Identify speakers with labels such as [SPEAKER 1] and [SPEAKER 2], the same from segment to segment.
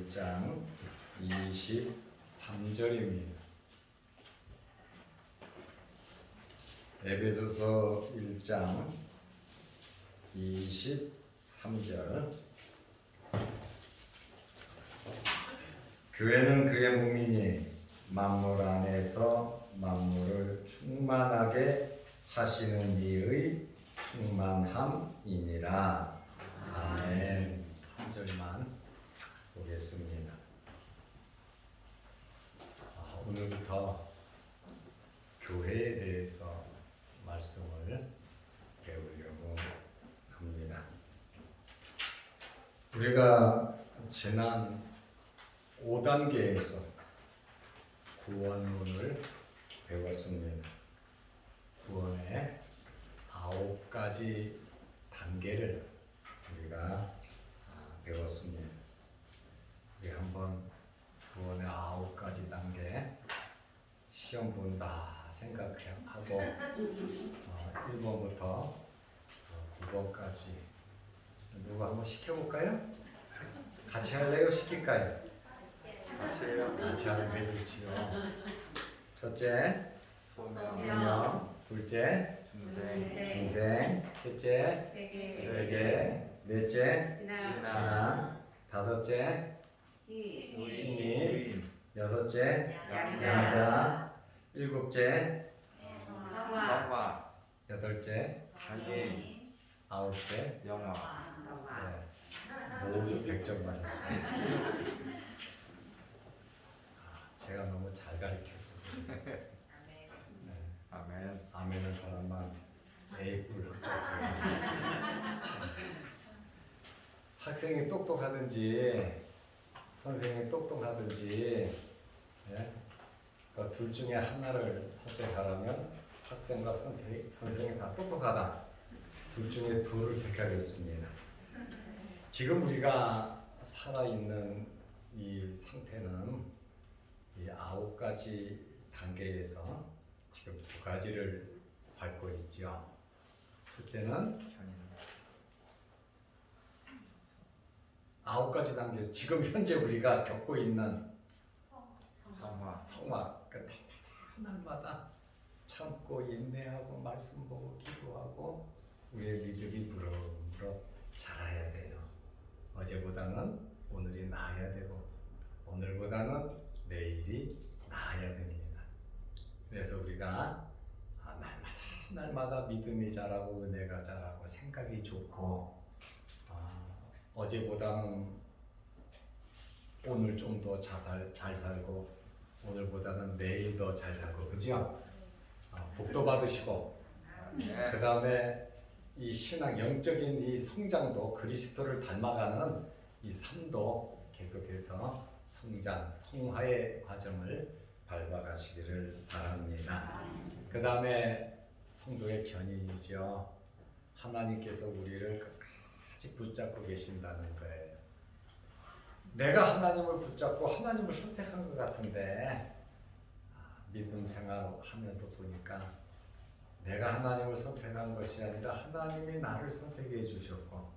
[SPEAKER 1] 1장 23절입니다. 에베소서 1장 23절. 교회는 그의 몸이니 만물 안에서 만물을 충만하게 하시는 이의 충만함이니라. 아멘. 한 절만 보겠습니다. 오늘부터 교회에 대해서 말씀을 배우려고 합니다. 우리가 지난 5단계에서 구원론을 배웠습니다. 구원의 9가지 단계를 우리가 배웠습니다. 우리 한번 구원의 9가지 단계 시험 본다 생각하고 1번부터 9번까지 누가 한번 시켜볼까요? 같이 할래요? 시킬까요? 같이 하는 게 좋지요. 첫째, 소명. 둘째, 중생. 셋째, 회개. 넷째, 신앙. 다섯째, 신임. 여섯째, 양자. 일곱째, 성화. 여덟째,
[SPEAKER 2] 확인.
[SPEAKER 1] 아홉째,
[SPEAKER 2] 영화.
[SPEAKER 1] 모두 100점 맞았습니다. 제가 너무 잘 가르쳐서
[SPEAKER 2] 아멘.
[SPEAKER 1] 아멘은 사람만 A뿔 학생이 똑똑하든지 선생님이 똑똑하든지 그러니까 둘 중에 하나를 선택하라면 학생과 선생님이 다 똑똑하다. 둘 중에 둘을 택하겠습니다. 지금 우리가 살아있는 이 상태는 이 9가지 단계에서 지금 2가지를 밟고 있죠. 첫째는 9가지 단계에서 지금 현재 우리가 겪고 있는 성화. 그러니까 날마다 참고 인내하고 말씀 보고 기도하고 우리의 믿음이 무럭무럭 자라야 돼요. 어제보다는 오늘이 나아야 되고 오늘보다는 내일이 나아야 됩니다. 그래서 우리가 날마다 믿음이 자라고 은혜가 자라고 생각이 좋고 어제보다는 오늘 좀 더 잘 살고 오늘보다는 내일 더 잘 살고 그죠? 복도 받으시고 그 다음에 이 신앙 영적인 이 성장도 그리스도를 닮아가는 이 삶도 계속해서 성장, 성화의 과정을 밟아가시기를 바랍니다. 그 다음에 성도의 견인이죠. 하나님께서 우리를 끝까지 붙잡고 계신다는 거예요. 내가 하나님을 붙잡고 하나님을 선택한 것 같은데 믿음 생활하면서 보니까 내가 하나님을 선택한 것이 아니라 하나님이 나를 선택해 주셨고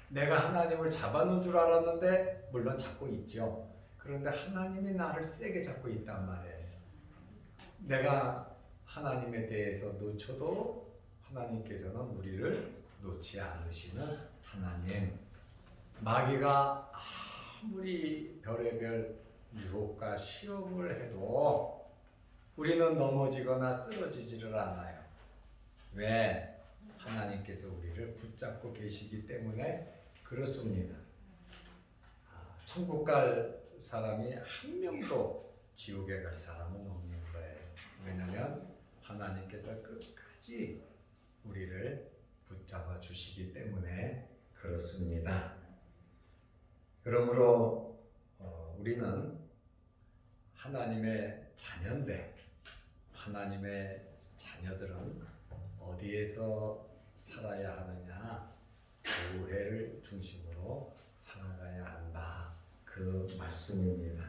[SPEAKER 1] 내가 하나님을 잡아놓은 줄 알았는데 물론 잡고 있죠. 그런데 하나님이 나를 세게 잡고 있단 말이에요. 내가 하나님에 대해서 놓쳐도 하나님께서는 우리를 놓지 않으시는 하나님. 마귀가 아무리 별의별 유혹과 시험을 해도 우리는 넘어지거나 쓰러지지를 않아요. 왜? 하나님께서 우리를 붙잡고 계시기 때문에 그렇습니다. 천국 갈 사람이 한 명도 지옥에 갈 사람은 없는 거예요. 왜냐하면 하나님께서 끝까지 우리를 붙잡아 주시기 때문에 그렇습니다. 그러므로 우리는 하나님의 자녀인데 하나님의 자녀들은 어디에서 살아야 하느냐? 교회를 중심으로 살아가야 한다. 그 말씀입니다.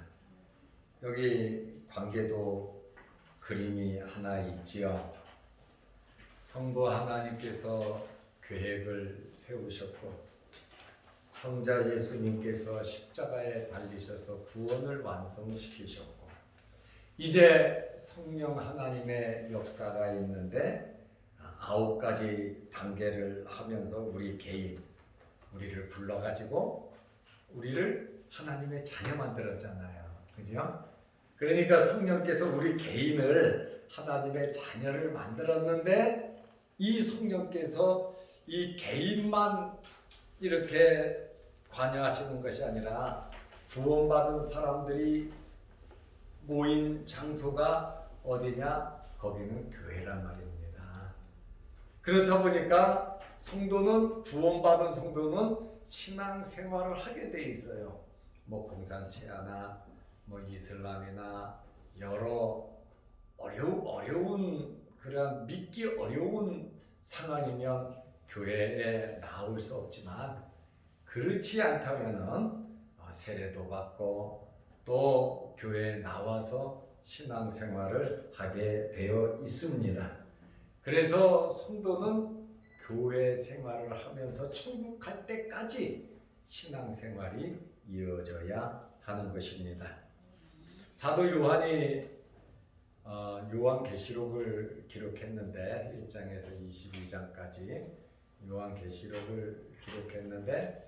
[SPEAKER 1] 여기 관계도 그림이 하나 있지요. 성부 하나님께서 계획을 세우셨고 성자 예수님께서 십자가에 달리셔서 구원을 완성시키셨고 이제 성령 하나님의 역사가 있는데 9가지 단계를 하면서 우리 개인 우리를 불러가지고 우리를 하나님의 자녀 만들었잖아요. 그죠? 그러니까 성령께서 우리 개인을 하나님의 자녀를 만들었는데 이 성령께서 이 개인만 이렇게 관여하시는 것이 아니라 구원받은 사람들이 모인 장소가 어디냐? 거기는 교회란 말입니다. 그렇다 보니까 성도는 구원받은 성도는 신앙생활을 하게 돼 있어요. 뭐 공산체나 뭐 이슬람이나 여러 어려운 그런 믿기 어려운 상황이면 교회에 나올 수 없지만 그렇지 않다면은 세례도 받고 또 교회에 나와서 신앙생활을 하게 되어 있습니다. 그래서 성도는 교회 생활을 하면서 천국 갈 때까지 신앙생활이 이어져야 하는 것입니다. 사도 요한이 요한계시록을 기록했는데 1장에서 22장까지 요한계시록을 기록했는데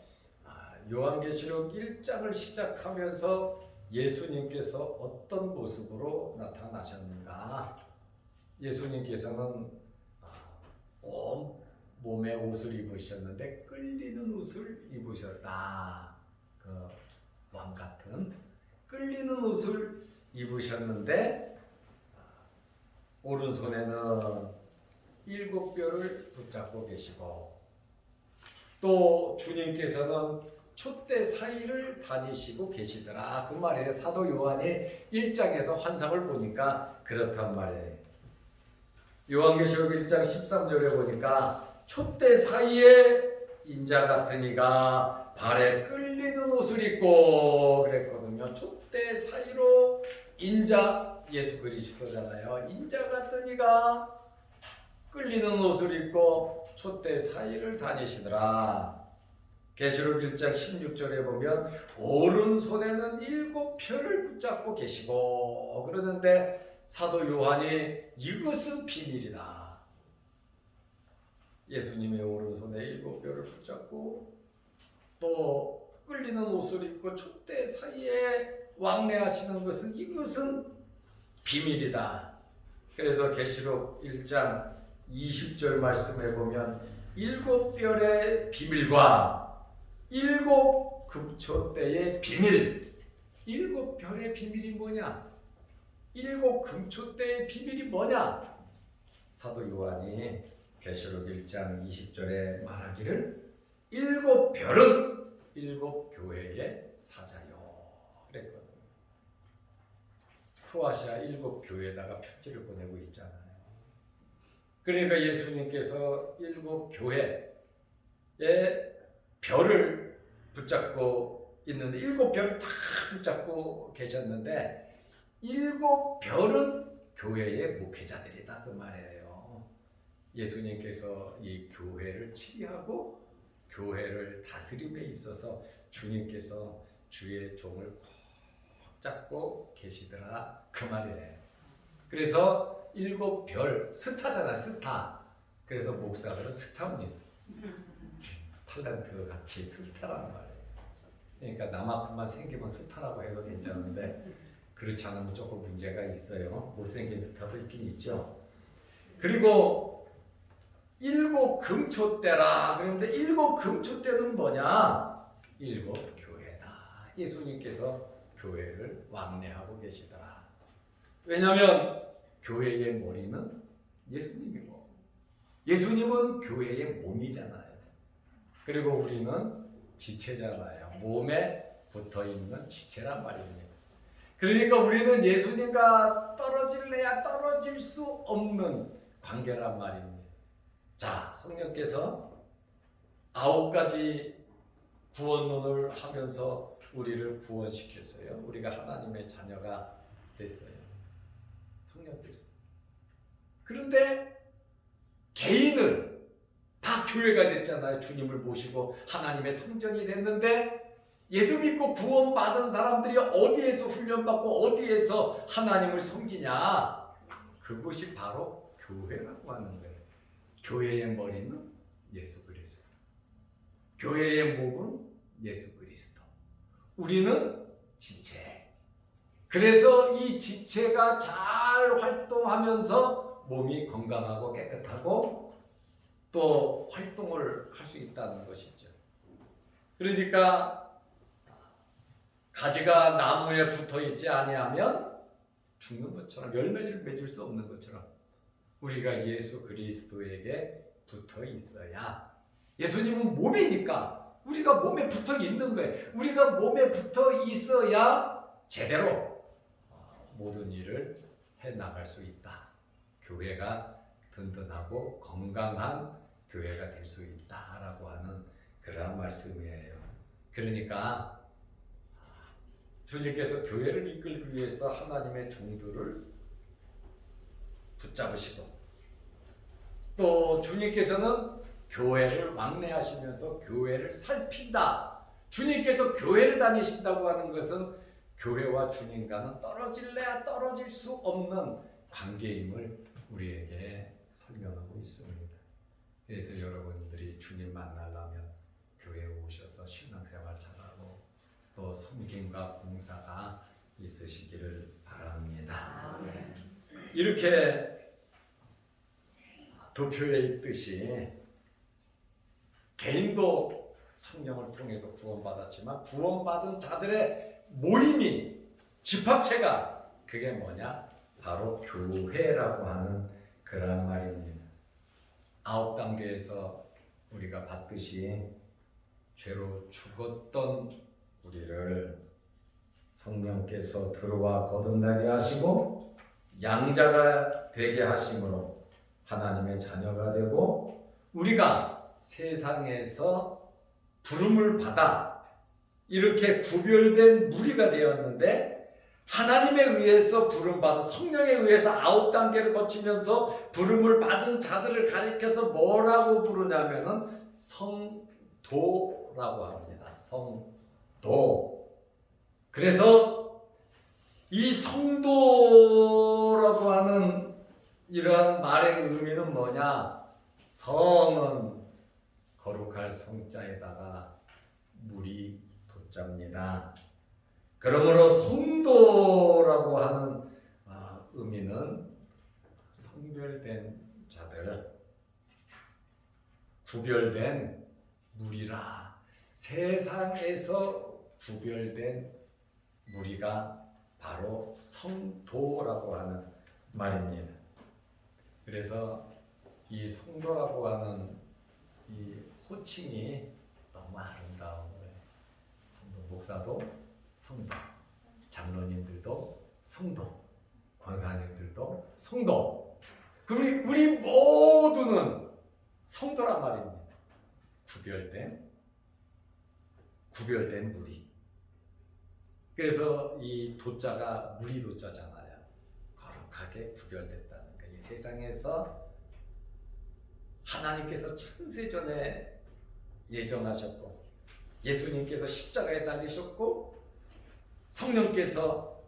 [SPEAKER 1] 요한계시록 1장을 시작하면서 예수님께서 어떤 모습으로 나타나셨는가? 예수님께서는 온 몸에 옷을 입으셨는데 끌리는 옷을 입으셨다. 그 왕 같은 끌리는 옷을 입으셨는데 오른손에는 7뼈를 붙잡고 계시고 또 주님께서는 촛대 사이를 다니시고 계시더라. 그 말이에요. 사도 요한이 1장에서 환상을 보니까 그렇단 말이에요. 요한계시록 1장 13절에 보니까 촛대 사이에 인자 같은 이가 발에 끌리는 옷을 입고 그랬거든요. 촛대 사이로 인자 예수 그리스도잖아요. 인자 같은 이가 끌리는 옷을 입고 촛대 사이를 다니시더라. 계시록 1장 16절에 보면 오른손에는 7표를 붙잡고 계시고 그러는데 사도 요한이 이것은 비밀이다. 예수님의 오른손에 7표를 붙잡고 또 끌리는 옷을 입고 촛대 사이에 왕래하시는 것은 이것은 비밀이다. 그래서 계시록 1장 20절 말씀에 보면 7별의 비밀과 7 금초대의 비밀. 7별의 비밀이 뭐냐? 7 금초대의 비밀이 뭐냐? 사도 요한이 계시록 1장 20절에 말하기를 7별은 7 교회의 사자요 그랬거든요. 소아시아 7 교회에다가 편지를 보내고 있잖아요. 그러니까 예수님께서 7 교회의 별을 붙잡고 있는데 7별을 다 붙잡고 계셨는데 7 별은 교회의 목회자들이다 그 말이에요. 예수님께서 이 교회를 치리하고 교회를 다스림에 있어서 주님께서 주의 종을 꼭 잡고 계시더라 그 말이에요. 그래서 7 별 스타잖아 스타. 그래서 목사들은 스타입니다. 탤런트 같이 스타란 말이에요. 그러니까 나만큼만 생기면 스타라고 해도 괜찮은데 그렇지 않으면 조금 문제가 있어요. 못생긴 스타도 있긴 있죠. 그리고 7 금초대라 그런데 7 금초대는 뭐냐? 7 교회다. 예수님께서 교회를 왕래하고 계시더라. 왜냐하면 교회의 머리는 예수님이고 예수님은 교회의 몸이잖아요. 그리고 우리는 지체잖아요. 몸에 붙어있는 지체란 말입니다. 그러니까 우리는 예수님과 떨어질래야 떨어질 수 없는 관계란 말입니다. 자, 성령께서 9가지 구원론을 하면서 우리를 구원시켰어요. 우리가 하나님의 자녀가 됐어요. 성령께서. 그런데 개인을 다 교회가 됐잖아요. 주님을 모시고 하나님의 성전이 됐는데 예수 믿고 구원받은 사람들이 어디에서 훈련받고 어디에서 하나님을 섬기냐? 그것이 바로 교회라고 하는 거예요. 교회의 머리는 예수 그리스도. 교회의 목은 예수 그리스도. 우리는 지체. 그래서 이 지체가 잘 활동하면서 몸이 건강하고 깨끗하고 또 활동을 할 수 있다는 것이죠. 그러니까 가지가 나무에 붙어 있지 아니하면 죽는 것처럼 열매를 맺을 수 없는 것처럼 우리가 예수 그리스도에게 붙어 있어야, 예수님은 몸이니까 우리가 몸에 붙어 있는 거예요. 우리가 몸에 붙어 있어야 제대로 모든 일을 해 나갈 수 있다. 교회가 든든하고 건강한 교회가 될 수 있다라고 하는 그러한 말씀이에요. 그러니까 주님께서 교회를 이끌기 위해서 하나님의 종들을 붙잡으시고 또 주님께서는 교회를 왕래하시면서 교회를 살핀다. 주님께서 교회를 다니신다고 하는 것은 교회와 주님과는 떨어질래야 떨어질 수 없는 관계임을 우리에게 설명하고 있습니다. 그래서 여러분들이 주님 만나려면 교회에 오셔서 신앙생활 잘하고 또 섬김과 봉사가 있으시기를 바랍니다. 이렇게 도표에 있듯이 개인도 성령을 통해서 구원받았지만 구원받은 자들의 모임이, 집합체가 그게 뭐냐? 바로 교회라고 하는 그런 말입니다. 9단계에서 우리가 봤듯이 죄로 죽었던 우리를 성령께서 들어와 거듭나게 하시고 양자가 되게 하심으로 하나님의 자녀가 되고 우리가 세상에서 부름을 받아 이렇게 구별된 무리가 되었는데 하나님에 의해서 부름받아 성령에 의해서 9단계를 거치면서 부름을 받은 자들을 가리켜서 뭐라고 부르냐면은 성도라고 합니다. 성도. 그래서 이 성도라고 하는 이러한 말의 의미는 뭐냐? 성은 거룩할 성자에다가 물이 도자입니다. 그러므로 성도라고 하는 의미는 성별된 자들, 구별된 무리라. 세상에서 구별된 무리가 바로 성도라고 하는 말입니다. 그래서 이 성도라고 하는 이 호칭이 너무 아름다운 거예요. 성도, 목사도 성도, 장로님들도 성도, 권사님들도 성도. 우리 모두는 성도란 말입니다. 구별된 무리. 그래서 이 도자가 무리 도자잖아요. 거룩하게 구별됐다는 거예요. 이 세상에서 하나님께서 창세전에 예정하셨고 예수님께서 십자가에 달리셨고 성령께서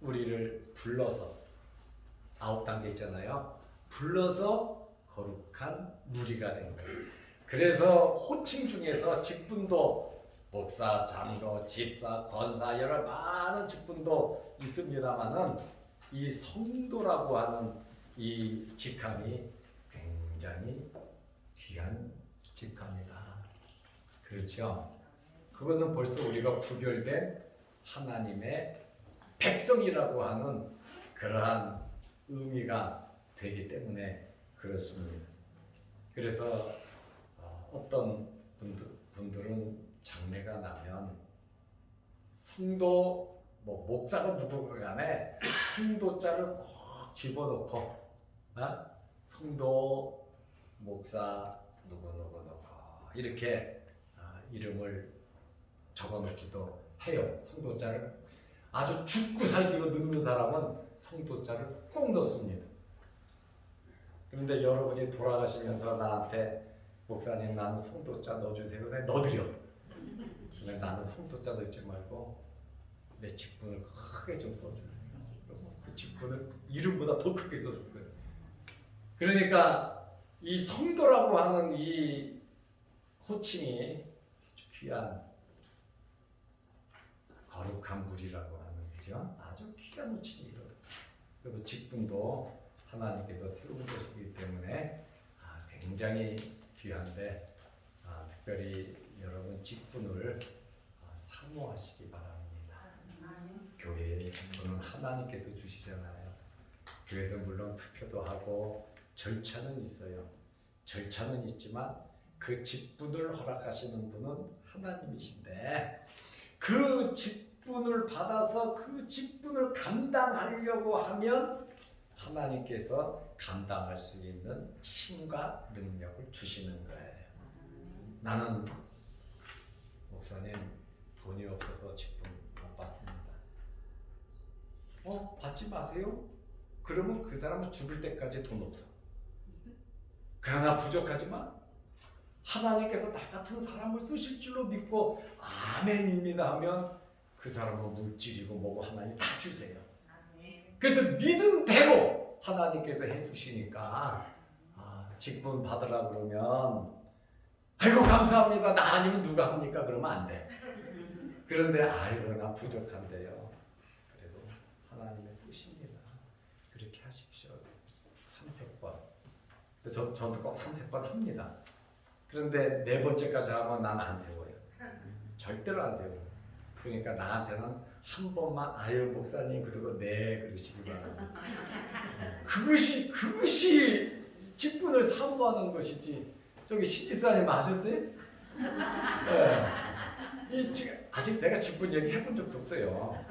[SPEAKER 1] 우리를 불러서 9단계 있잖아요. 불러서 거룩한 무리가 된 거예요. 그래서 호칭 중에서 직분도 목사, 장로, 집사, 권사 여러 많은 직분도 있습니다만은 이 성도라고 하는 이 직함이 굉장히 귀한 직함이다. 그렇죠? 그것은 벌써 우리가 구별된 하나님의 백성이라고 하는 그러한 의미가 되기 때문에 그렇습니다. 그래서 어떤 분들은 장례가 나면 성도, 목사가 누구가 간에 성도자를 꼭 집어넣고 성도, 목사, 누구 이렇게 이름을 적어놓기도 해요. 성도자를 아주 죽고 살기로 넣는 사람은 성도자를 꼭 넣습니다. 그런데 여러분이 돌아가시면서 나한테 목사님 나는 성도자 넣어주세요. 네, 넣어드려. 근데 나는 성도자 넣지 말고 내 직분을 크게 좀 써주세요. 그 직분을 이름보다 더 크게 써줄 거예요. 그러니까 이 성도라고 하는 이 호칭이 아주 귀한 거룩한 물이라고 하는 거죠. 아주 귀한 호칭이거든요. 그래도 직분도 하나님께서 세운 것이기 때문에 굉장히 귀한데 특별히 여러분 직분을 사모하시기 바랍니다. 교회의 직분은 하나님께서 주시잖아요. 교회에서 물론 투표도 하고 절차는 있어요. 절차는 있지만 그 직분을 허락하시는 분은 하나님이신데 그 직분을 받아서 그 직분을 감당하려고 하면 하나님께서 감당할 수 있는 힘과 능력을 주시는 거예요. 나는 목사님 돈이 없어서 직분 못 받습니다. 받지 마세요. 그러면 그 사람은 죽을 때까지 돈 없어. 그러나 부족하지만 하나님께서 나 같은 사람을 쓰실 줄로 믿고 아멘입니다 하면 그 사람은 물질이고 뭐고 하나님 다 주세요. 그래서 믿음대로 하나님께서 해주시니까 직분 받으라 그러면 아이고 감사합니다. 나 아니면 누가 합니까? 그러면 안 돼. 그런데 아이고 나 부족한데요. 그래도 하나님의 뜻입니다. 그렇게 하십시오. 3세번. 저도 꼭 3세번 합니다. 그런데 4번째까지 하면 나는 안 세워요. 절대로 안 세워요. 그러니까 나한테는 한 번만 아유 목사님 그리고 네 그러시기 바랍니다. 그것이 직분을 사모하는 것이지. 저기 신지사님 아셨어요? 네. 아직 내가 직분 얘기 해본 적도 없어요.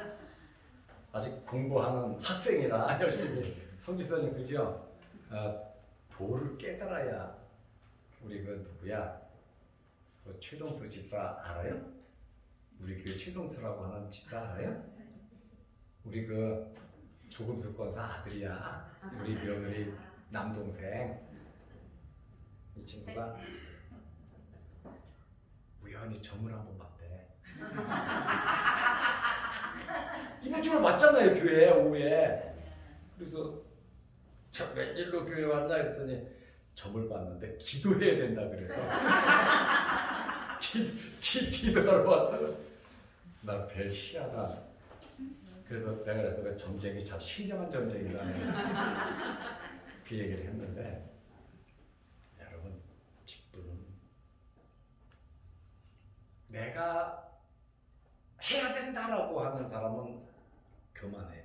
[SPEAKER 1] 아직 공부하는 학생이라 열심히. 손지사님 그죠? 도를 깨달아야 우리 그 누구야? 그 최동수 집사 알아요? 우리 교회 최동수라고 하는 집사 알아요? 우리 그 조금수 권사 아들이야. 우리 며느리 남동생. 이 친구가 우연히 점을 한번 봤대. 이번 주에 왔잖아요 교회에 오후에. 그래서 웬일로 교회 왔냐 했더니 점을 봤는데 기도해야 된다 그래서 기도하러 왔다가 나 별 희하다. 그래서 내가 그래서 점쟁이 참 신령한 점쟁이라네 그 얘기를 했는데 여러분 직분은 내가 해야 된다라고 하는 사람은 그만해.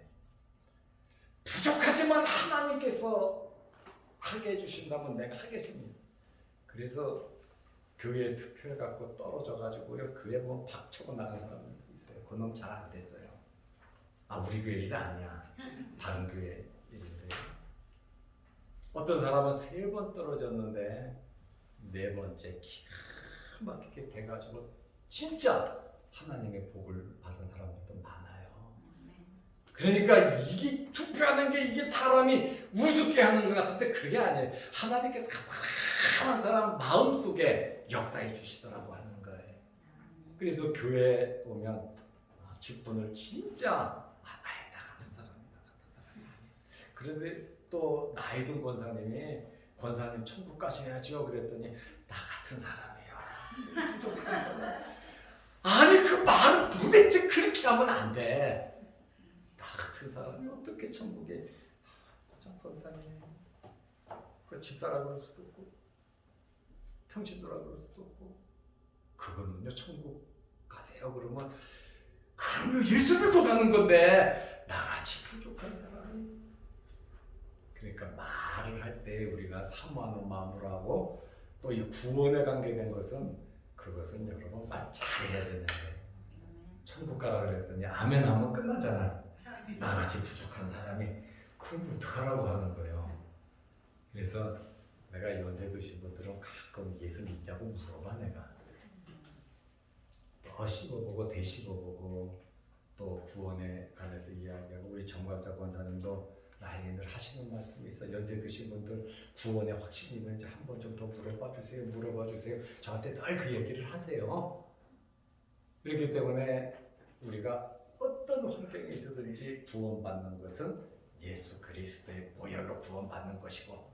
[SPEAKER 1] 부족하지만 하나님께서 하게 해주신다면 내가 하겠습니다. 그래서 교회 투표해갖고 떨어져가지고요 교회 보면 박차고 나간 사람들도 있어요. 그놈 잘 안 됐어요. 우리 교회 일 아니야. 다른 교회 일인데. 어떤 사람은 3번 떨어졌는데 4번째 기가 막히게 돼가지고 진짜 하나님의 복을 받은 사람들도 많아요. 그러니까 이게 투표하는 게 이게 사람이 우습게 하는 것 같은데 그게 아니에요. 하나님께서 가만한 사람 마음속에 역사해 주시더라고 하는 거예요. 그래서 교회에 오면 직분을 진짜 나 같은 사람이 그런데 또 나이 든 권사님 천국 가셔야죠 그랬더니 나 같은 사람이에요. 부족한 사람. 아니 그 말은 도대체 그렇게 하면 안 돼. 나 같은 사람이 어떻게 천국에 권사님 그 집사라고 할 수도 없고 평신도라고 할 수도 없고 그거는요 천국 가세요 그러면 예수 믿고 가는 건데 나같이 부족한 사람이. 그러니까 말을 할 때 우리가 사모하는 마음으로 하고 또 이 구원에 관계된 것은 그것은 여러분 말 잘해야 되는데 천국 가라 그랬더니 아멘 하면 끝나잖아. 나같이 부족한 사람이 그럼 어떡하라고 하는 거예요. 그래서 내가 연세 드신 분들은 가끔 예수 믿냐고 물어봐. 내가 더 씹어보고 되씹어보고 또 구원에 관해서 이야기하고 우리 정관자 권사님도 나에게 늘 하시는 말씀이 있어. 연세 드신 분들 구원의 확신이 있는지 한번 좀 더 물어봐 주세요. 저한테 늘 그 얘기를 하세요. 그렇기 때문에 우리가 어떤 환경에 있어든지 구원받는 것은 예수 그리스도의 보혈로 구원받는 것이고,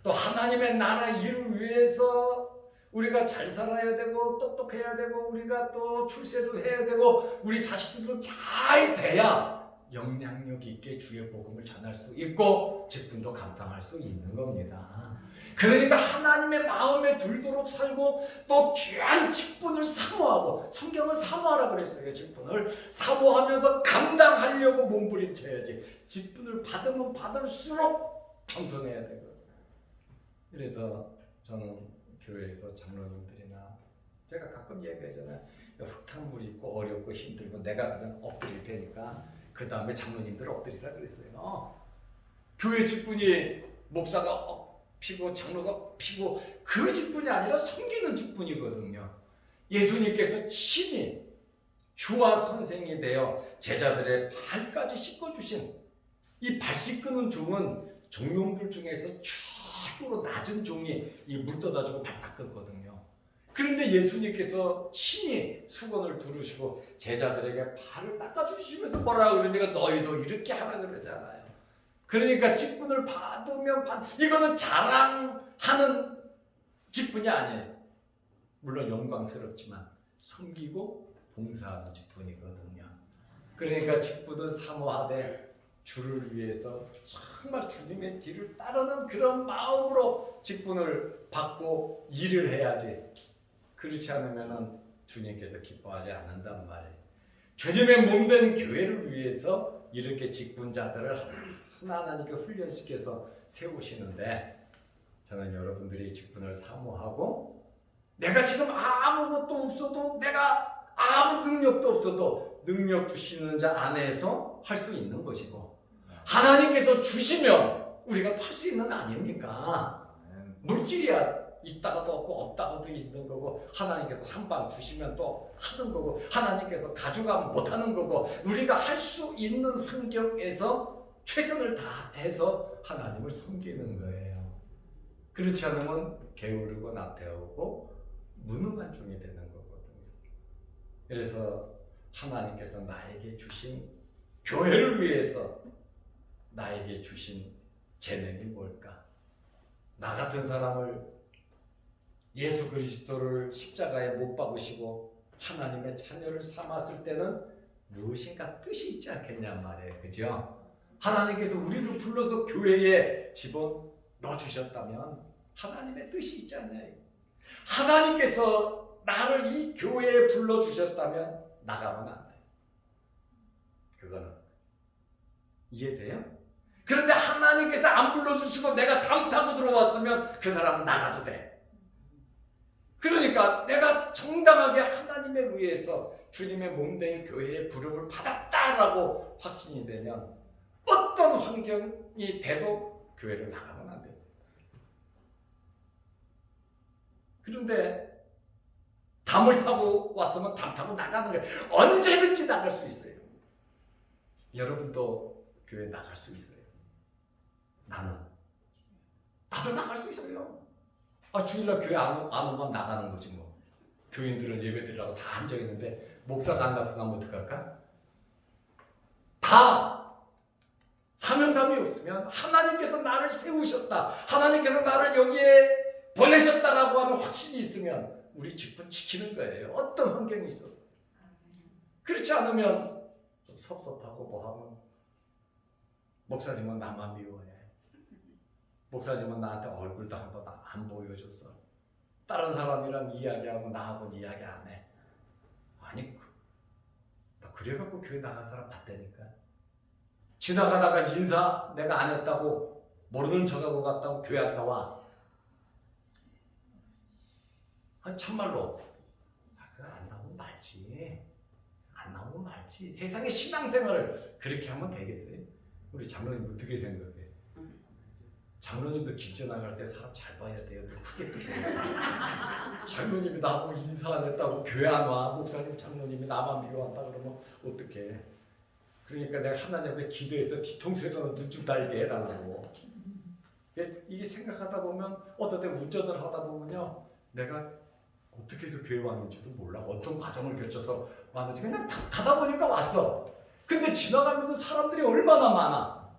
[SPEAKER 1] 또 하나님의 나라 일을 위해서 우리가 잘 살아야 되고 똑똑해야 되고 우리가 또 출세도 해야 되고 우리 자식들도 잘 돼야 영향력 있게 주의 복음을 전할 수 있고 직분도 감당할 수 있는 겁니다. 그러니까 하나님의 마음에 들도록 살고 또 귀한 직분을 사모하고, 성경은 사모하라 그랬어요. 직분을 사모하면서 감당하려고 몸부림쳐야지. 직분을 받으면 받을수록 겸손해야 되거든요. 그래서 저는 교회에서 장로님들이나 제가 가끔 얘기하잖아요. 흙탕물이 있고 어렵고 힘들고 내가 그냥 엎드릴 테니까 그 다음에 장로님들 엎드리라 그랬어요. 교회 직분이 목사가 피고 장로가 피고 그 직분이 아니라 섬기는 직분이거든요. 예수님께서 친히 주와 선생이 되어 제자들의 발까지 씻어주신 이 발 씻기는 종은 종놈들 중에서 최고로 낮은 종이 이 물 떠다주고 발 닦았거든요. 그런데 예수님께서 친히 수건을 두르시고 제자들에게 발을 닦아주시면서 뭐라 그러니까 너희도 이렇게 하라 그러잖아요. 그러니까 직분을 받으면 이거는 자랑하는 직분이 아니에요. 물론 영광스럽지만 섬기고 봉사하는 직분이거든요. 그러니까 직분은 사모하되 주를 위해서 정말 주님의 뒤를 따르는 그런 마음으로 직분을 받고 일을 해야지. 그렇지 않으면 주님께서 기뻐하지 않는단 말이에요. 주님의 몸된 교회를 위해서 이렇게 직분자들을 하나님께 훈련시켜서 세우시는데, 저는 여러분들이 직분을 사모하고 내가 지금 아무것도 없어도 내가 아무 능력도 없어도 능력 주시는 자 안에서 할 수 있는 것이고, 하나님께서 주시면 우리가 할 수 있는 거 아닙니까? 물질이야 있다가도 없고 없다가도 있는 거고, 하나님께서 한 방 주시면 또 하는 거고, 하나님께서 가져가면 못 하는 거고, 우리가 할 수 있는 환경에서 최선을 다해서 하나님을 섬기는 거예요. 그렇지 않으면 게으르고 나태하고 무능한 종이 되는 거거든요. 그래서 하나님께서 나에게 주신 교회를 위해서 나에게 주신 재능이 뭘까? 나 같은 사람을 예수 그리스도를 십자가에 못 박으시고 하나님의 자녀를 삼았을 때는 무엇인가 뜻이 있지 않겠냐 말이에요. 그죠? 하나님께서 우리를 불러서 교회에 집어넣어 주셨다면 하나님의 뜻이 있지 않나요? 하나님께서 나를 이 교회에 불러주셨다면 나가면 안 돼요. 그거는 이해돼요? 그런데 하나님께서 안 불러주시고 내가 담 타고 들어왔으면 그 사람은 나가도 돼. 그러니까 내가 정당하게 하나님에 의해서 주님의 몸된 교회의 부름을 받았다라고 확신이 되면 어떤 환경이 돼도 교회를 나가면 안 돼요. 그런데 담을 타고 왔으면 담 타고 나가는 거예요. 언제든지 나갈 수 있어요. 여러분도 교회 나갈 수 있어요. 나도 나갈 수 있어요. 주일날 교회 안 오면 나가는 거지 뭐. 교인들은 예배 드리라고 다 앉아있는데 목사가 안 나타나면 어떡할까? 다 사명감이 없으면, 하나님께서 나를 세우셨다, 하나님께서 나를 여기에 보내셨다라고 하는 확신이 있으면 우리 직분 지키는 거예요. 어떤 환경이 있어도. 그렇지 않으면 좀 섭섭하고 뭐하면, 목사님은 나만 미워해. 목사님은 나한테 얼굴도 한 번 안 보여줬어. 다른 사람이랑 이야기하고 나하고는 이야기 안 해. 아니, 나 그래갖고 교회 나간 사람 봤다니까. 지나가다가 인사 내가 안 했다고 모르는 척하고 갔다고 교회 안 나와. 참말로 그거 안 나오면 말지. 안 나오면 말지. 세상의 신앙생활을 그렇게 하면 되겠어요? 우리 장로님 어떻게 생각해? 장로님도 길 지나갈 때 사람 잘 봐야 돼요. 크게 뜨고. 장로님이 나하고 인사 안 했다고 교회 안 와. 목사님 장로님이 나만 미워한다 그러면 어떡해? 그러니까 내가 하나님 앞에 기도해서 뒤통수에다 눈 좀 달게 해달라고. 이게 생각하다 보면 어떨 때 운전을 하다 보면요, 내가 어떻게 해서 교회 왔는지도 몰라. 어떤 과정을 거쳐서 왔는지 그냥 가다 보니까 왔어. 근데 지나가면서 사람들이 얼마나 많아.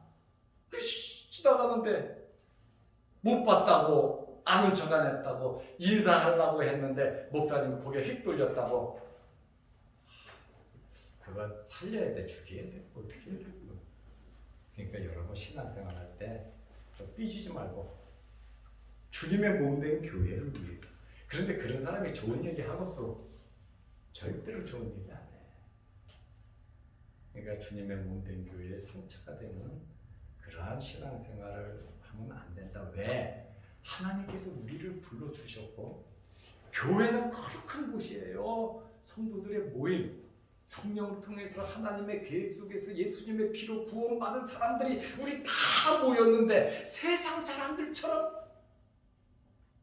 [SPEAKER 1] 지나가는데 못 봤다고, 아는 척 안 했다고, 인사하려고 했는데 목사님 고개 휙 돌렸다고. 그거 살려야 돼, 죽여야 돼. 어떻게 해야 돼, 그거. 그러니까 여러분 신앙생활 할 때 삐지지 말고 주님의 몸된 교회를 위해서. 그런데 그런 사람이 좋은 얘기 하고서 절대로 좋은 얘기 안 해. 그러니까 주님의 몸된 교회의 상처가 되는 그러한 신앙생활을 하면 안 된다. 왜? 하나님께서 우리를 불러주셨고 교회는 거룩한 곳이에요. 성도들의 모임, 성령을 통해서 하나님의 계획 속에서 예수님의 피로 구원받은 사람들이 우리 다 모였는데 세상 사람들처럼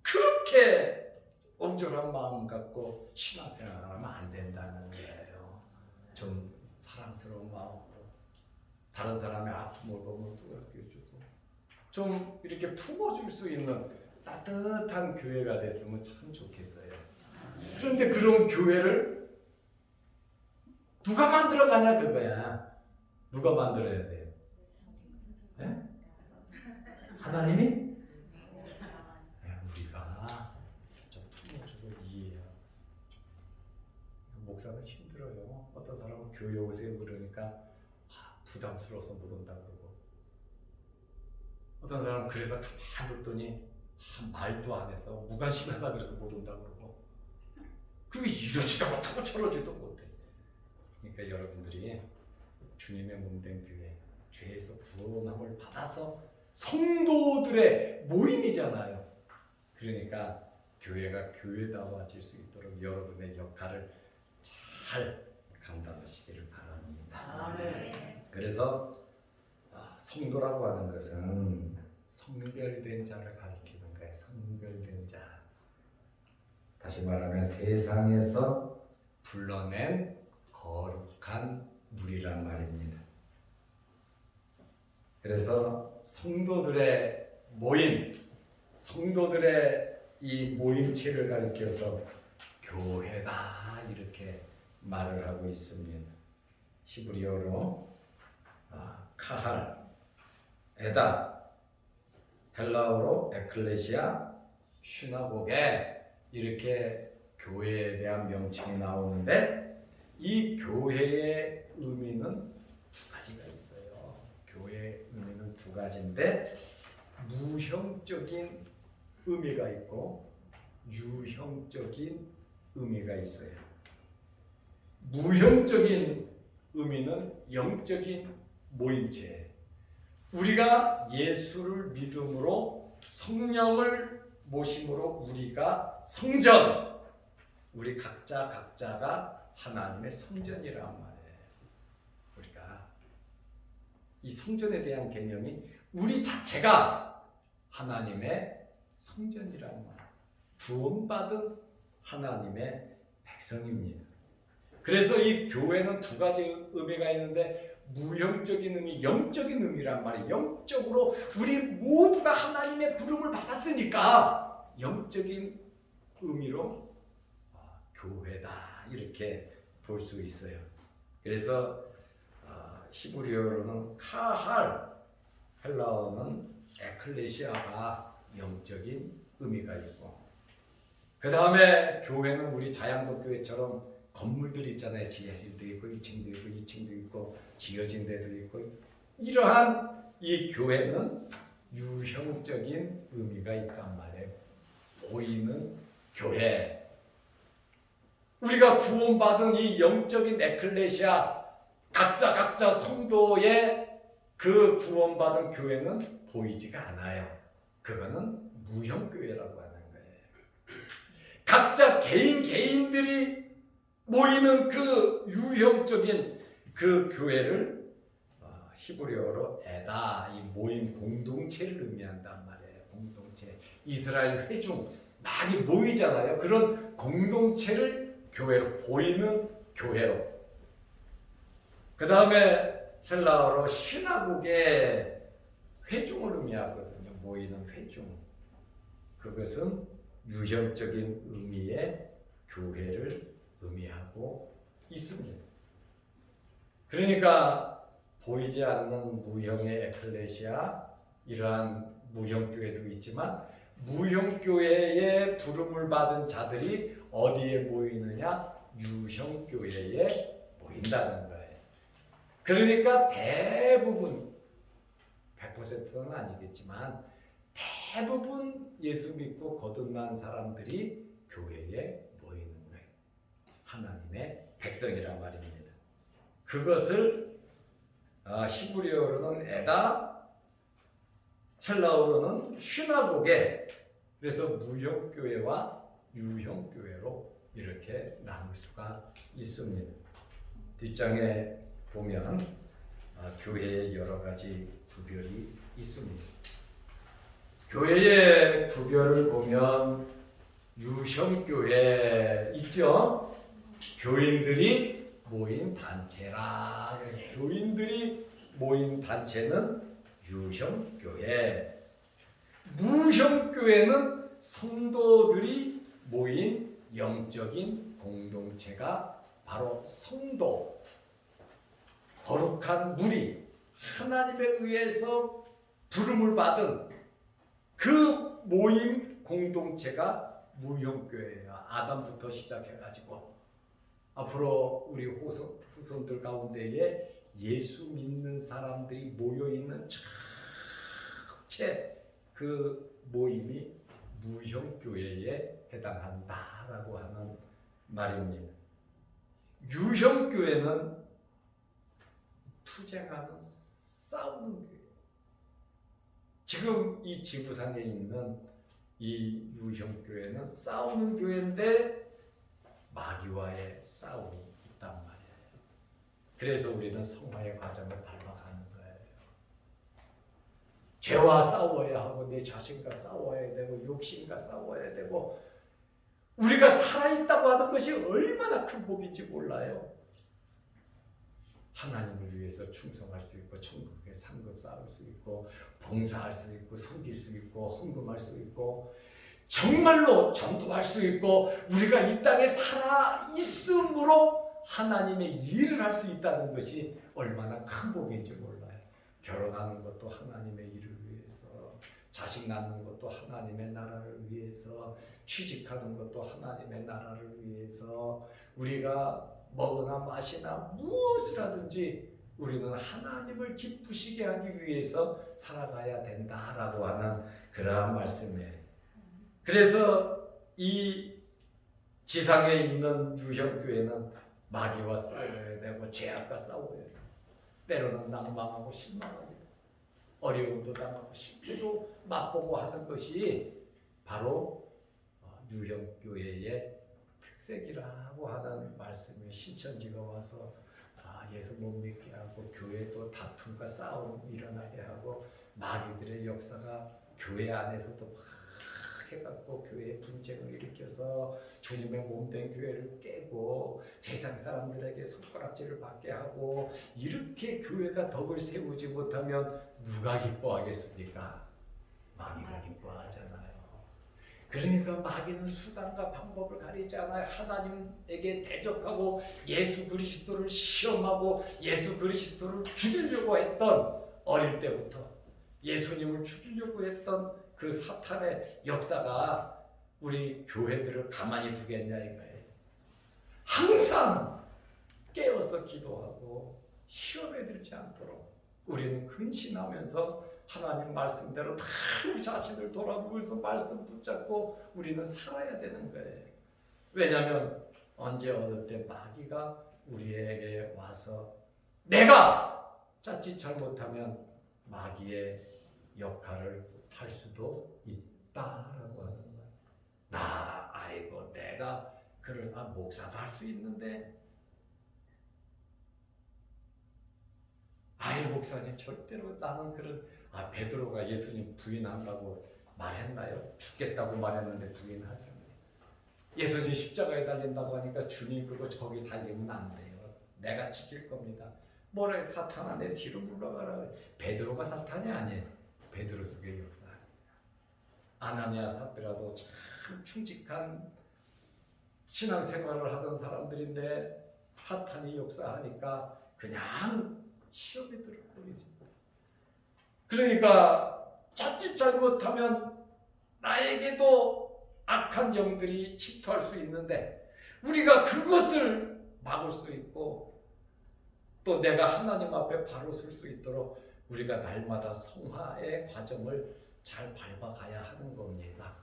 [SPEAKER 1] 그렇게 엄절한 마음 갖고 신앙생활을 하면 안 된다는 거예요. 좀 사랑스러운 마음으로 다른 사람의 아픔을 보면 부럽게 해주고 좀 이렇게 품어줄 수 있는 따뜻한 교회가 됐으면 참 좋겠어요. 그런데 그런 교회를 누가 만들어가냐 그거야. 누가 만들어야 돼요? 네? 하나님이? 네, 우리가 좀 품어주고 이해하고. 목사는 힘들어요. 어떤 사람은 교회 오세요 그러니까 부담스러워서 못 온다 그러고, 어떤 사람은 그래서 가만히 뒀더니 말도 안 해서 무관심하다 그래서 못 온다 그러고, 그게 이러지도 못하고 저러지도 못해. 그러니까 여러분들이 주님의 몸된 교회, 죄에서 구원함을 받아서 성도들의 모임이잖아요. 그러니까 교회가 교회다워질 수 있도록 여러분의 역할을 잘 감당하시기를 바랍니다. 아멘. 그래서 성도라고 하는 것은 성별된 자를 가리키는 거예요. 성별된 자. 다시 말하면 세상에서 불러낸 거룩한 무리란 말입니다. 그래서 성도들의 모임, 성도들의 이 모임체를 가리켜서 교회다 이렇게 말을 하고 있습니다. 히브리어로 카할, 에다, 헬라어로 에클레시아, 슈나고게 이렇게 교회에 대한 명칭이 나오는데 이 교회의 의미는 두 가지가 있어요. 교회의 의미는 두 가지인데 무형적인 의미가 있고 유형적인 의미가 있어요. 무형적인 의미는 영적인 모임체. 우리가 예수를 믿음으로 성령을 모심으로 우리가 성전, 우리 각자가 하나님의 성전이란 말이에요. 우리가 이 성전에 대한 개념이 우리 자체가 하나님의 성전이란 말이에요. 구원받은 하나님의 백성입니다. 그래서 이 교회는 두 가지 의미가 있는데 무형적인 의미, 영적인 의미란 말이에요. 영적으로 우리 모두가 하나님의 부름을 받았으니까 영적인 의미로 교회다 이렇게 볼 수 있어요. 그래서 히브리어로는 카할, 헬라어는 에클레시아가 영적인 의미가 있고, 그 다음에 교회는 우리 자양동교회처럼 건물들 있잖아요. 지하실도 있고 1층도 있고 2층도 있고 지어진 데도 있고, 이러한 이 교회는 유형적인 의미가 있단 말이에요. 보이는 교회. 우리가 구원받은 이 영적인 에클레시아, 각자 성도의 그 구원받은 교회는 보이지가 않아요. 그거는 무형교회라고 하는 거예요. 각자 개인들이 모이는 그 유형적인 그 교회를 히브리어로 에다, 이 모임 공동체를 의미한단 말이에요. 공동체. 이스라엘 회중 많이 모이잖아요. 그런 공동체를 교회로, 보이는 교회로. 그 다음에 헬라어로 시나고게 회중을 의미하거든요. 모이는 회중. 그것은 유형적인 의미의 교회를 의미하고 있습니다. 그러니까 보이지 않는 무형의 에클레시아, 이러한 무형교회도 있지만 무형교회에 부름을 받은 자들이 어디에 모이느냐? 유형교회에 모인다는 거예요. 그러니까 대부분 100%는 아니겠지만 대부분 예수 믿고 거듭난 사람들이 교회에 모이는 거예요. 하나님의 백성이란 말입니다. 그것을 히브리어로는 에다, 헬라어로는 시나고게, 그래서 무형교회와 유형교회로 이렇게 나눌 수가 있습니다. 뒷장에 보면 교회의 여러 가지 구별이 있습니다. 교회의 구별을 보면 유형교회 있죠? 교인들이 모인 단체라. 교인들이 모인 단체는 유형교회. 무형교회는 성도들이 모인 영적인 공동체가 바로 성도, 거룩한 무리, 하나님에 의해서 부름을 받은 그 모임 공동체가 무형교회예요. 아담부터 시작해가지고 앞으로 우리 후손들 가운데에 예수 믿는 사람들이 모여있는 전체 그 모임이 무형교회에 해당한다라고 하는 말입니다. 유형교회는 투쟁하는, 싸우는 교회. 지금 이 지구상에 있는 이 유형교회는 싸우는 교회인데 마귀와의 싸움이 있단 말이에요. 그래서 우리는 성화의 과정을 밟아가는 거예요. 죄와 싸워야 하고 내 자신과 싸워야 되고 욕심과 싸워야 되고, 우리가 살아있다고 하는 것이 얼마나 큰 복인지 몰라요. 하나님을 위해서 충성할 수 있고 천국의 상급 쌓을 수 있고 봉사할 수 있고 섬길 수 있고 헌금할 수 있고 정말로 전도할 수 있고 우리가 이 땅에 살아 있음으로 하나님의 일을 할 수 있다는 것이 얼마나 큰 복인지 몰라요. 결혼하는 것도 하나님의 일을 위해서, 자식 낳는 것도 하나님의 나라를 위해서, 취직하는 것도 하나님의 나라를 위해서, 우리가 먹으나 마시나 무엇을 하든지 우리는 하나님을 기쁘시게 하기 위해서 살아가야 된다라고 하는 그러한 말씀이에요. 그래서 이 지상에 있는 유형교회는 마귀와 싸워야 되고 죄악과 싸워야 되고 때로는 낭망하고 실망하게 되고 어려움도 당하고 실패도 맛보고 하는 것이 바로 유형교회의 특색이라고 하는 말씀이 신천지가 와서 예수 못 믿게 하고 교회도 다툼과 싸움 일어나게 하고 마귀들의 역사가 교회 안에서도 막 해갖고 교회에 분쟁을 일으켜서 주님의 몸된 교회를 깨고 세상 사람들에게 손가락질을 받게 하고, 이렇게 교회가 덕을 세우지 못하면 누가 기뻐하겠습니까? 마귀가 기뻐하잖아요. 그러니까 마귀는 수단과 방법을 가리지 않아요. 하나님에게 대적하고 예수 그리스도를 시험하고 예수 그리스도를 죽이려고 했던, 어릴 때부터 예수님을 죽이려고 했던 그 사탄의 역사가 우리 교회들을 가만히 두겠냐 이거예요. 항상 깨어서 기도하고 시험에 들지 않도록 우리는 근신하면서 하나님 말씀대로 다 우리 자신을 돌아보면서 말씀 붙잡고 우리는 살아야 되는 거예요. 왜냐하면 언제 어느 때 마귀가 우리에게 와서 내가 자칫 잘못하면 마귀의 역할을 할 수도 있다라고 하는 거예요. 아이고 내가 그러나 목사도 할 수 있는데, 아이 목사님 절대로 나는 그런, 베드로가 예수님 부인한다고 말했나요? 죽겠다고 말했는데 부인하잖아요. 예수님 십자가에 달린다고 하니까 주님 그거 거기 달리면 안 돼요. 내가 지킬 겁니다. 뭐래 사탄아 내 뒤로 물러가라. 베드로가 사탄이 아니에요. 베드로 속의 역사. 아나니아 삽비라도 참 충직한 신앙생활을 하던 사람들인데 사탄이 역사하니까 그냥 시험에 들어버리지. 그러니까 자칫 잘못하면 나에게도 악한 영들이 침투할 수 있는데 우리가 그것을 막을 수 있고 또 내가 하나님 앞에 바로 설 수 있도록 우리가 날마다 성화의 과정을 잘 밟아가야 하는 겁니다.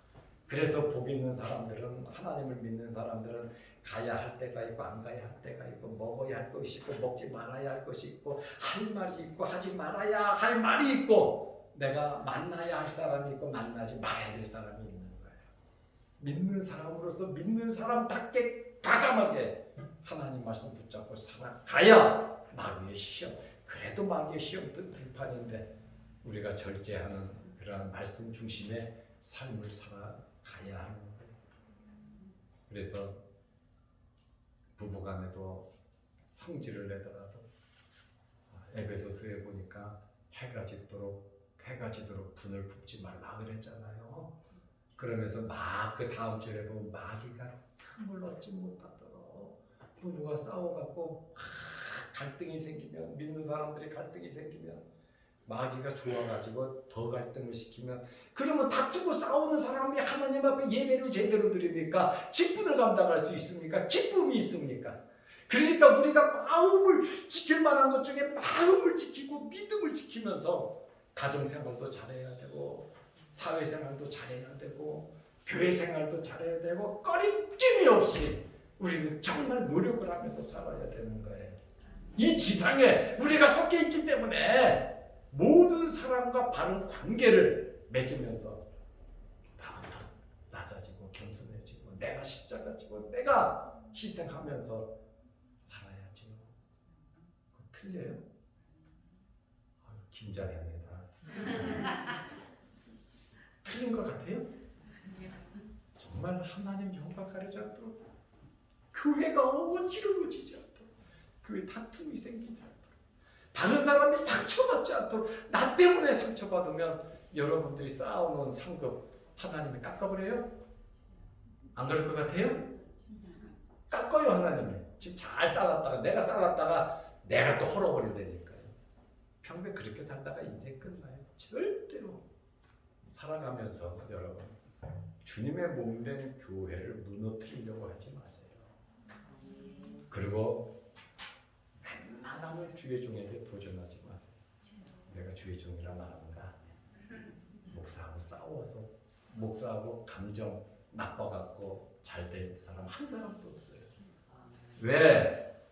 [SPEAKER 1] 그래서 복 있는 사람들은, 하나님을 믿는 사람들은 가야 할 때가 있고 안 가야 할 때가 있고, 먹어야 할 것이 있고 먹지 말아야 할 것이 있고, 할 말이 있고 하지 말아야 할 말이 있고, 내가 만나야 할 사람이 있고 만나지 말아야 될 사람이 있는 거예요. 믿는 사람으로서 믿는 사람답게 과감하게 하나님 말씀 붙잡고 살아가야 마귀의 시험, 그래도 마귀의 시험도 들판인데 우리가 절제하는 그러한 말씀 중심의 삶을 살아가야 하는 거예요. 그래서 부부간에도 성질을 내더라도 에베소서에 보니까 해가 지도록 분을 품지 말라 그랬잖아요. 그러면서 막 그 다음 절에 보면 마귀가 틈을 얻지 못하도록 부부가 싸워갖고 갈등이 생기면, 믿는 사람들이 갈등이 생기면 마귀가 좋아가지고 더 갈등을 시키면, 그러면 다투고 싸우는 사람이 하나님 앞에 예배를 제대로 드립니까? 직분을 감당할 수 있습니까? 기쁨이 있습니까? 그러니까 우리가 마음을 지킬 만한 것 중에 마음을 지키고 믿음을 지키면서 가정생활도 잘해야 되고 사회생활도 잘해야 되고 교회 생활도 잘해야 되고 꺼리낌이 없이 우리는 정말 노력을 하면서 살아야 되는 거예요. 이 지상에 우리가 속해 있기 때문에 모든 사람과 바른 관계를 맺으면서 나부터 낮아지고 겸손해지고 내가 십자가 지고 내가 희생하면서 살아야지요. 그거 틀려요? 긴장합니다. 틀린 것 같아요? 정말 하나님 영광 가리지 않도록, 교회가 어지러워지지 않도록, 교회 다툼이 생기지 않도록, 다른 사람이 상처받지 않도록, 나 때문에 상처받으면 여러분들이 쌓아놓은 상급 하나님이 깎아버려요? 안 그럴 것 같아요? 깎아요. 하나님이 지금 잘 쌓았다가 내가 쌓았다가 내가 또 헐어버린다니까요. 평생 그렇게 살다가 인생 끝나요. 절대로. 살아가면서 여러분 주님의 몸된 교회를 무너뜨리려고 하지 마세요. 그리고 웬만하면 주의 종에게 도전하지 마세요. 내가 주의 종이라 말하는 거 아니에요. 목사하고 싸워서, 목사하고 감정 나빠갖고 잘 될 사람 한 사람도 없어요. 왜?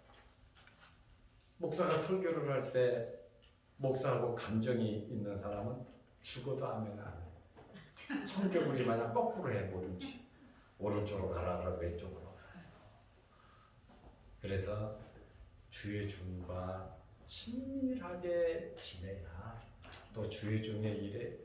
[SPEAKER 1] 목사가 설교를 할 때 목사하고 감정이 있는 사람은 죽어도 아멘 안 해요. 청개구리 마냥 거꾸로 해. 뭐든지 오른쪽으로 가라 그러고 왼쪽으로 가요. 그래서 주의 종과 친밀하게 지내야 또 주의 종의 일에